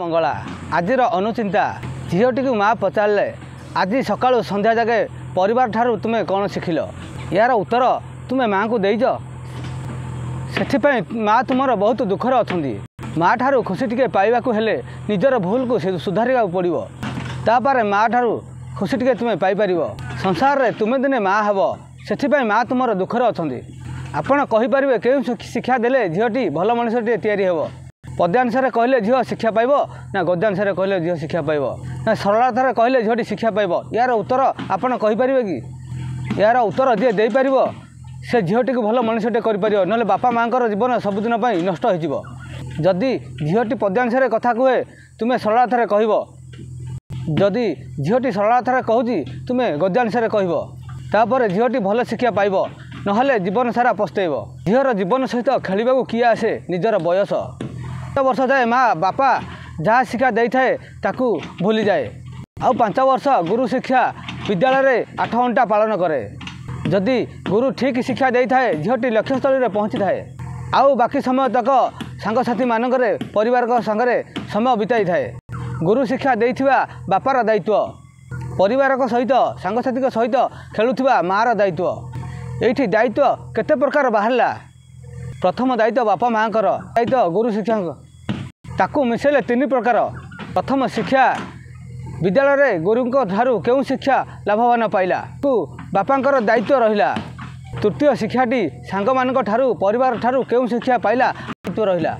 मंगला आजिर अनुचिंता झीटी को माँ पचारे आज सका संध्या जागे परिवार ठारू तुम्हें कौन शिखिल यार उत्तर तुम्हें माँ को देज से माँ तुमर बहुत दुखर अच्छा माँ ठारू खुशी टिके पाइबाकू हेले निजर भूल को सुधारिया पड़ो तापर माँ ठारू खुशी टिके तुम्हें पाइपर संसार रे तुम्हें दिने माँ हेब से माँ तुमर दुखर अच्छा आपण कहींपर क्यों शिक्षा देले झीटी भल मनुष्य तैयारी हेब पद्यांश कहले झील शिक्षा पाइब ना गद्यांश कहले झील शिक्षा पाइब ना सरलतार कहले झीटी शिक्षा पाइब यार उत्तर आपण कहींपर कि यार उत्तर जी दे पार से झीटी को भल मनुष्य कर ना बापा माँ जीवन सबुदिन नष्ट हो जदि झीटी पद्यांश कथा कहे तुम्हें सरलतार कह जदि झीटी सरलतार कहूँ तुम्हें गद्यांश कहपर झीटी भल शिक्षा पाइब नहले जीवन सारा पस्तैब झीर जीवन सहित खेलने किए आसे निजर बयस वर्ष जाए माँ बापा जहाँ शिक्षा दे थाए ताकू भूली जाए आउ 5 वर्ष गुरु शिक्षा विद्यालय में 8 घंटा पालन करे जदि गुरु ठीक शिक्षा दे थाए झीटी लक्ष्यस्थल में पहुँची थाए आउ बाकी समय तक सांगसाथी मानक परिवार संगे समय बिताई थाए गुरु शिक्षा देथिबा बापार दायित्व परिवार सहित सांगसाथी सहित खेलुथिबा मार दायित्व एठी दायित्व केते प्रकार बाहरला प्रथम दायित्व बापा माँ दायित्व गुरु शिक्षा ताकू मिसेले 3 प्रकार प्रथम शिक्षा विद्यालय रे गुरु ठारू क्यों शिक्षा लाभवान पाइला तू बापांकर दायित्व रहिला तृतीय शिक्षाटी सांग मानक ठारू परिवार ठारू क्यों शिक्षा पाइला दायित्व रहिला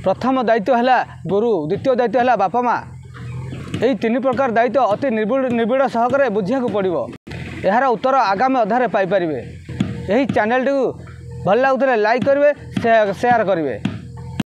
प्रथम दायित्व है गुरु द्वितीय दायित्व है बापा माँ यही 3 प्रकार दायित्व अति निबिड़ सहकार बुझा पड़ो यार उत्तर आगामी अधारे पाइपर यही चैनल टी भल लगुले लाइक करेंगे शेयर करेंगे।